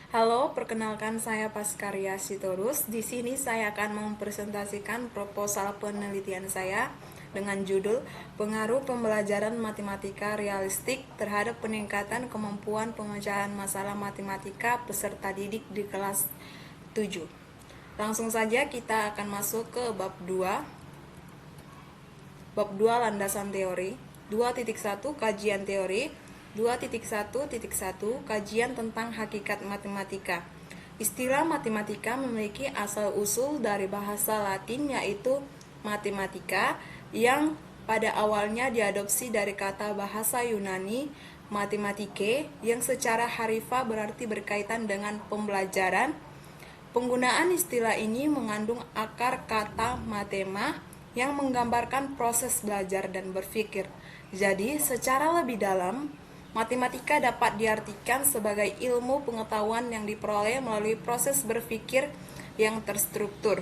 Halo, perkenalkan saya Paskarya Sitorus. Di sini saya akan mempresentasikan proposal penelitian saya dengan judul Pengaruh Pembelajaran Matematika Realistik terhadap Peningkatan Kemampuan Pemecahan Masalah Matematika Peserta Didik di kelas 7. Langsung saja kita akan masuk ke bab 2. Bab 2 Landasan Teori. 2.1 Kajian Teori. 2.1.1 Kajian tentang hakikat matematika. Istilah matematika memiliki asal-usul dari bahasa Latin yaitu matematika yang pada awalnya diadopsi dari kata bahasa Yunani mathematike yang secara harfiah berarti berkaitan dengan pembelajaran. Penggunaan istilah ini mengandung akar kata mathema yang menggambarkan proses belajar dan berpikir. Jadi, secara lebih dalam, matematika dapat diartikan sebagai ilmu pengetahuan yang diperoleh melalui proses berpikir yang terstruktur.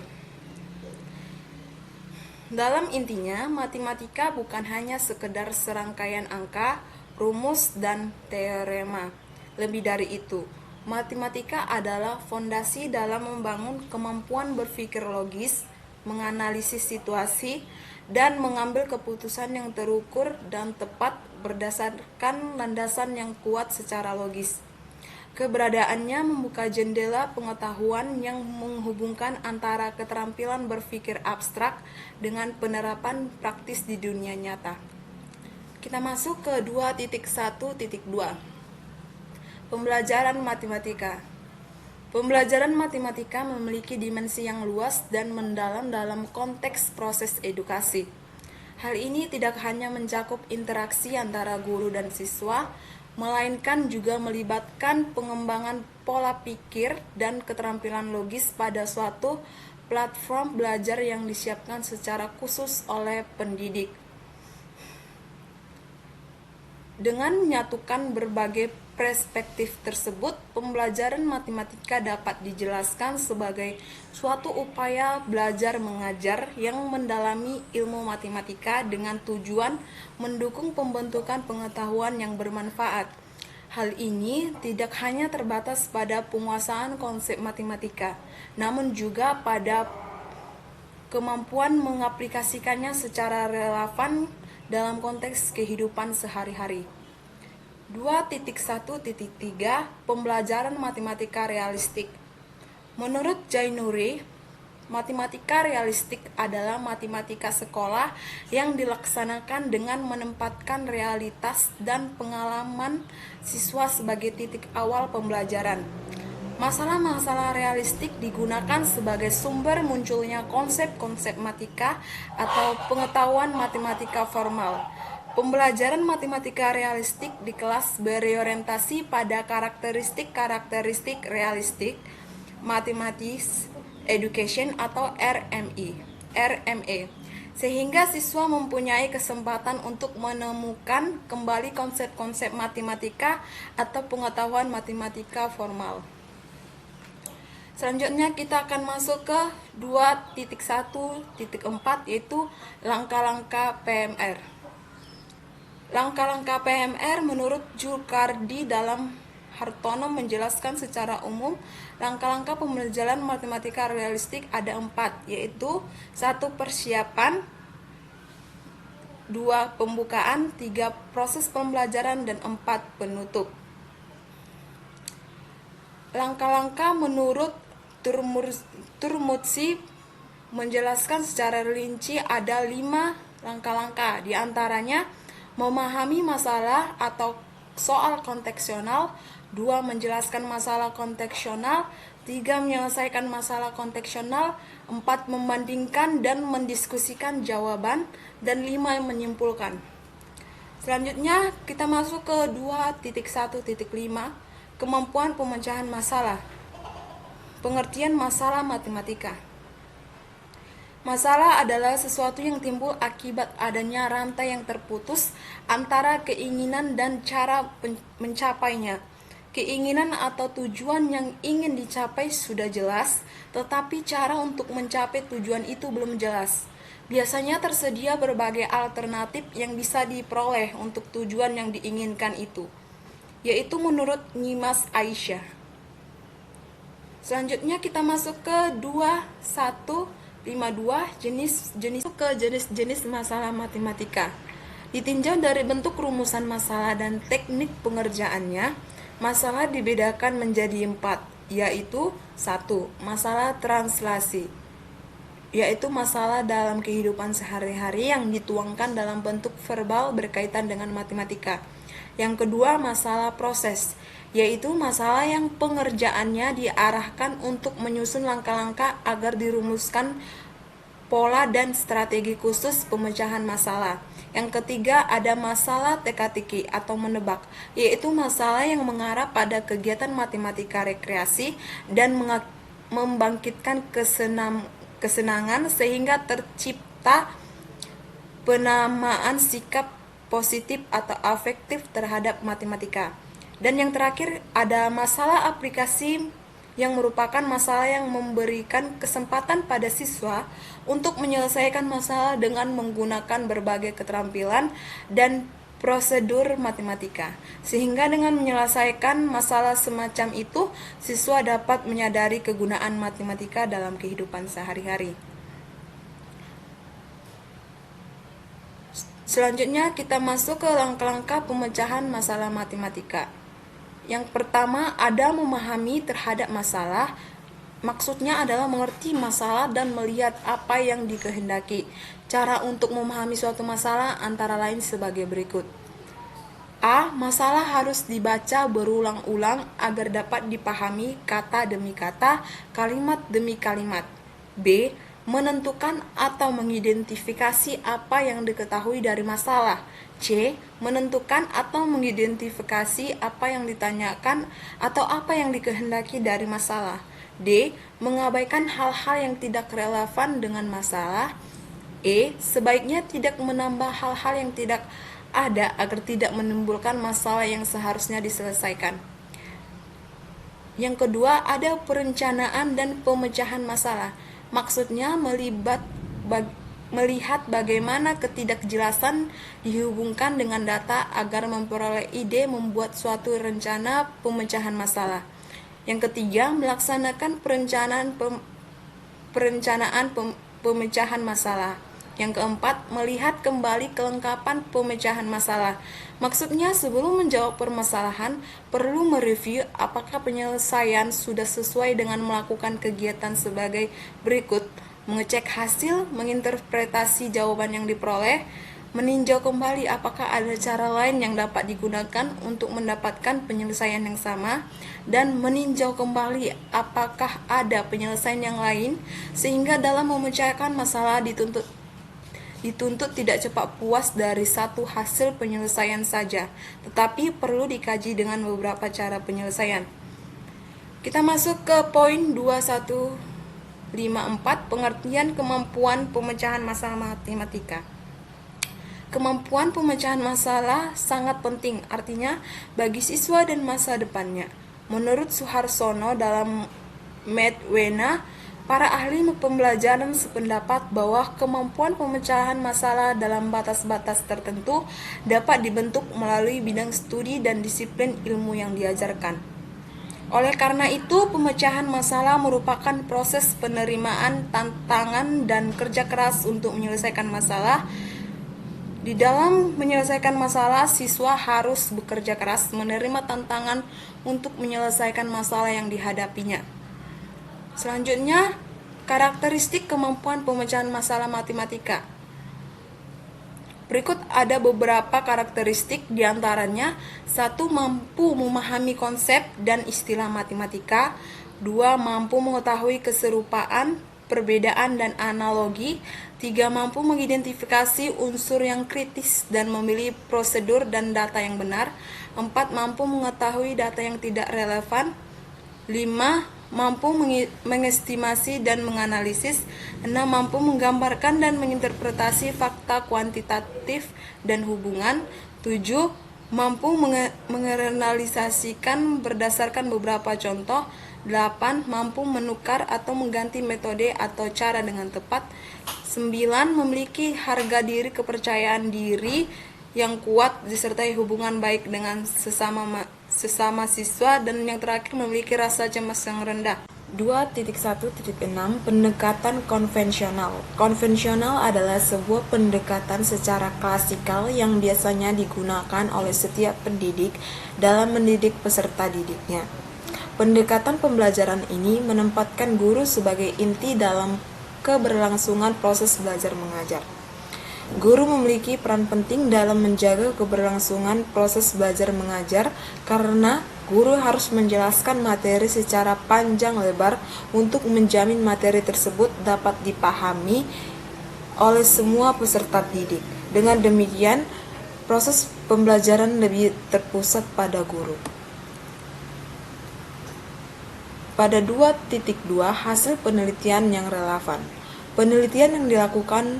Dalam intinya, matematika bukan hanya sekedar serangkaian angka, rumus, dan teorema. Lebih dari itu, matematika adalah fondasi dalam membangun kemampuan berpikir logis, menganalisis situasi, dan mengambil keputusan yang terukur dan tepat berdasarkan landasan yang kuat secara logis. Keberadaannya membuka jendela pengetahuan yang menghubungkan antara keterampilan berpikir abstrak dengan penerapan praktis di dunia nyata. Kita masuk ke 2.1.2. Pembelajaran matematika. Pembelajaran matematika memiliki dimensi yang luas dan mendalam dalam konteks proses edukasi. Hal ini tidak hanya mencakup interaksi antara guru dan siswa, melainkan juga melibatkan pengembangan pola pikir dan keterampilan logis pada suatu platform belajar yang disiapkan secara khusus oleh pendidik. Dengan menyatukan berbagai perspektif tersebut, pembelajaran matematika dapat dijelaskan sebagai suatu upaya belajar mengajar yang mendalami ilmu matematika dengan tujuan mendukung pembentukan pengetahuan yang bermanfaat. Hal ini tidak hanya terbatas pada penguasaan konsep matematika, namun juga pada kemampuan mengaplikasikannya secara relevan dalam konteks kehidupan sehari-hari. 2.1.3 Pembelajaran matematika realistik. Menurut Jainuri, matematika realistik adalah matematika sekolah yang dilaksanakan dengan menempatkan realitas dan pengalaman siswa sebagai titik awal pembelajaran. Masalah-masalah realistik digunakan sebagai sumber munculnya konsep-konsep matematika atau pengetahuan matematika formal. Pembelajaran matematika realistik di kelas berorientasi pada karakteristik-karakteristik realistik, Mathematics Education atau RME, sehingga siswa mempunyai kesempatan untuk menemukan kembali konsep-konsep matematika atau pengetahuan matematika formal. Selanjutnya kita akan masuk ke 2.1.4 yaitu langkah-langkah PMR. Langkah-langkah PMR menurut Julkardi dalam Hartono menjelaskan secara umum langkah-langkah pembelajaran matematika realistik ada 4, yaitu 1. Persiapan, 2. Pembukaan, 3. Proses pembelajaran, dan 4. Penutup. Langkah-langkah menurut Turmutsi menjelaskan secara rinci ada 5 langkah-langkah, di antaranya memahami masalah atau soal kontekstual, 2. Menjelaskan masalah kontekstual, 3. Menyelesaikan masalah kontekstual, 4. Membandingkan dan mendiskusikan jawaban, dan 5. Menyimpulkan. Selanjutnya kita masuk ke 2.1.5 Kemampuan pemecahan masalah. Pengertian masalah matematika. Masalah adalah sesuatu yang timbul akibat adanya rantai yang terputus antara keinginan dan cara mencapainya. Keinginan atau tujuan yang ingin dicapai sudah jelas, tetapi cara untuk mencapai tujuan itu belum jelas. Biasanya tersedia berbagai alternatif yang bisa diperoleh untuk tujuan yang diinginkan itu, yaitu menurut Nyimas Aisyah. Selanjutnya kita masuk ke 2152 jenis-jenis masalah matematika. Ditinjau dari bentuk rumusan masalah dan teknik pengerjaannya, masalah dibedakan menjadi 4, yaitu 1. Masalah translasi, yaitu masalah dalam kehidupan sehari-hari yang dituangkan dalam bentuk verbal berkaitan dengan matematika. Yang kedua, masalah proses, yaitu masalah yang pengerjaannya diarahkan untuk menyusun langkah-langkah agar dirumuskan pola dan strategi khusus pemecahan masalah. Yang ketiga, ada masalah teka-teki atau menebak, yaitu masalah yang mengarah pada kegiatan matematika rekreasi dan membangkitkan kesenangan sehingga tercipta penamaan sikap positif atau afektif terhadap matematika. Dan yang terakhir, ada masalah aplikasi yang merupakan masalah yang memberikan kesempatan pada siswa untuk menyelesaikan masalah dengan menggunakan berbagai keterampilan dan prosedur matematika. Sehingga dengan menyelesaikan masalah semacam itu, siswa dapat menyadari kegunaan matematika dalam kehidupan sehari-hari. Selanjutnya kita masuk ke langkah-langkah pemecahan masalah matematika. Yang pertama, ada memahami terhadap masalah. Maksudnya adalah mengerti masalah dan melihat apa yang dikehendaki. Cara untuk memahami suatu masalah antara lain sebagai berikut. A. Masalah harus dibaca berulang-ulang agar dapat dipahami kata demi kata, kalimat demi kalimat. B. Menentukan atau mengidentifikasi apa yang diketahui dari masalah. C. Menentukan atau mengidentifikasi apa yang ditanyakan atau apa yang dikehendaki dari masalah. D. Mengabaikan hal-hal yang tidak relevan dengan masalah. E. Sebaiknya tidak menambah hal-hal yang tidak ada agar tidak menimbulkan masalah yang seharusnya diselesaikan. Yang kedua, ada perencanaan dan pemecahan masalah. Maksudnya melihat bagaimana ketidakjelasan dihubungkan dengan data agar memperoleh ide membuat suatu rencana pemecahan masalah. Yang ketiga, melaksanakan perencanaan pemecahan masalah. Yang keempat, melihat kembali kelengkapan pemecahan masalah. Maksudnya sebelum menjawab permasalahan, perlu mereview apakah penyelesaian sudah sesuai dengan melakukan kegiatan sebagai berikut: mengecek hasil, menginterpretasi jawaban yang diperoleh, meninjau kembali apakah ada cara lain yang dapat digunakan untuk mendapatkan penyelesaian yang sama, dan meninjau kembali apakah ada penyelesaian yang lain, sehingga dalam memecahkan masalah dituntut tidak cepat puas dari satu hasil penyelesaian saja, tetapi perlu dikaji dengan beberapa cara penyelesaian. Kita masuk ke poin 2154, pengertian kemampuan pemecahan masalah matematika. Kemampuan pemecahan masalah sangat penting, artinya bagi siswa dan masa depannya. Menurut Suharsono dalam Medwena, para ahli pembelajaran sependapat bahwa kemampuan pemecahan masalah dalam batas-batas tertentu dapat dibentuk melalui bidang studi dan disiplin ilmu yang diajarkan. Oleh karena itu, pemecahan masalah merupakan proses penerimaan tantangan dan kerja keras untuk menyelesaikan masalah. Di dalam menyelesaikan masalah, siswa harus bekerja keras menerima tantangan untuk menyelesaikan masalah yang dihadapinya. Selanjutnya, karakteristik kemampuan pemecahan masalah matematika. Berikut ada beberapa karakteristik, diantaranya: 1. Mampu memahami konsep dan istilah matematika. 2. Mampu mengetahui keserupaan, perbedaan, dan analogi. 3. Mampu mengidentifikasi unsur yang kritis dan memilih prosedur dan data yang benar. 4. Mampu mengetahui data yang tidak relevan. 5. Mampu mengestimasi dan menganalisis. 6. Mampu menggambarkan dan menginterpretasi fakta kuantitatif dan hubungan. 7. Mampu menganalisasikan berdasarkan beberapa contoh. 8. Mampu menukar atau mengganti metode atau cara dengan tepat. 9. Memiliki harga diri, kepercayaan diri yang kuat disertai hubungan baik dengan sesama siswa. Dan yang terakhir, memiliki rasa cemas yang rendah. 2.1.6 Pendekatan konvensional. Konvensional adalah sebuah pendekatan secara klasikal yang biasanya digunakan oleh setiap pendidik dalam mendidik peserta didiknya. Pendekatan pembelajaran ini menempatkan guru sebagai inti dalam keberlangsungan proses belajar mengajar. Guru memiliki peran penting dalam menjaga keberlangsungan proses belajar mengajar karena guru harus menjelaskan materi secara panjang lebar untuk menjamin materi tersebut dapat dipahami oleh semua peserta didik. Dengan demikian, proses pembelajaran lebih terpusat pada guru. Pada 2.2 Hasil penelitian yang relevan. Penelitian yang dilakukan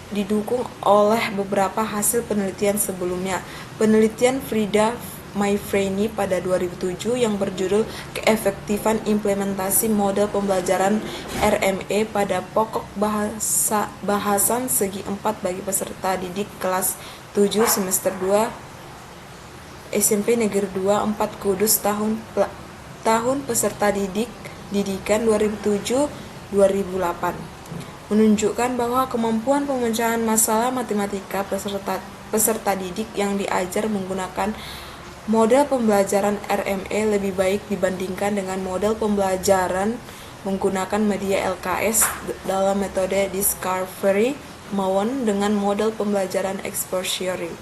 didukung oleh beberapa hasil penelitian sebelumnya. Penelitian Frida Maifreni pada 2007 yang berjudul Keefektifan Implementasi Model Pembelajaran RME pada Pokok Bahasan Segi 4 bagi peserta didik kelas 7 semester 2 SMP Negeri 2 4 Kudus tahun peserta didikan 2007-2008 menunjukkan bahwa kemampuan pemecahan masalah matematika peserta didik yang diajar menggunakan model pembelajaran RME lebih baik dibandingkan dengan model pembelajaran menggunakan media LKS dalam metode discovery maupun dengan model pembelajaran expository.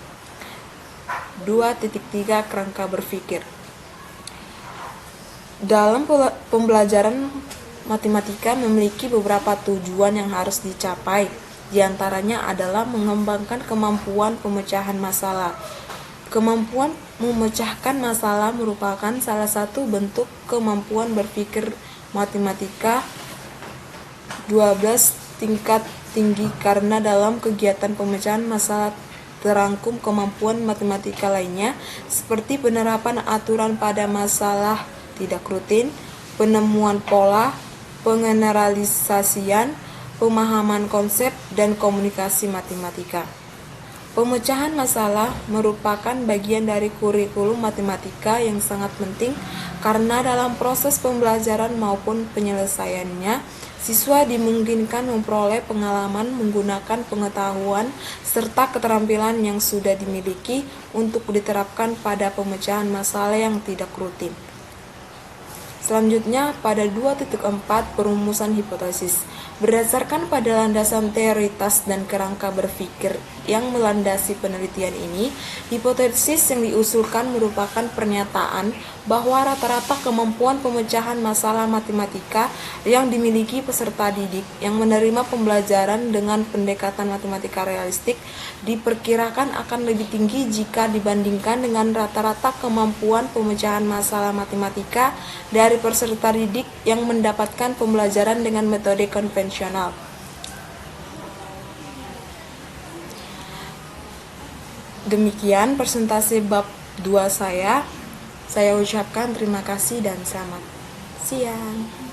2.3 Kerangka berpikir. Dalam pembelajaran matematika memiliki beberapa tujuan yang harus dicapai. Di antaranya adalah mengembangkan kemampuan pemecahan masalah. Kemampuan memecahkan masalah merupakan salah satu bentuk kemampuan berpikir matematika 12 tingkat tinggi karena dalam kegiatan pemecahan masalah terangkum kemampuan matematika lainnya seperti penerapan aturan pada masalah tidak rutin, penemuan pola, pengeneralisasian, pemahaman konsep, dan komunikasi matematika. Pemecahan masalah merupakan bagian dari kurikulum matematika yang sangat penting karena dalam proses pembelajaran maupun penyelesaiannya, siswa dimungkinkan memperoleh pengalaman menggunakan pengetahuan serta keterampilan yang sudah dimiliki untuk diterapkan pada pemecahan masalah yang tidak rutin. Selanjutnya, pada 2.4 Perumusan hipotesis. Berdasarkan pada landasan teoritas dan kerangka berpikir yang melandasi penelitian ini, hipotesis yang diusulkan merupakan pernyataan bahwa rata-rata kemampuan pemecahan masalah matematika yang dimiliki peserta didik yang menerima pembelajaran dengan pendekatan matematika realistik diperkirakan akan lebih tinggi jika dibandingkan dengan rata-rata kemampuan pemecahan masalah matematika dari peserta didik yang mendapatkan pembelajaran dengan metode konvensional. Demikian presentasi bab 2 saya. Saya ucapkan terima kasih dan selamat siang.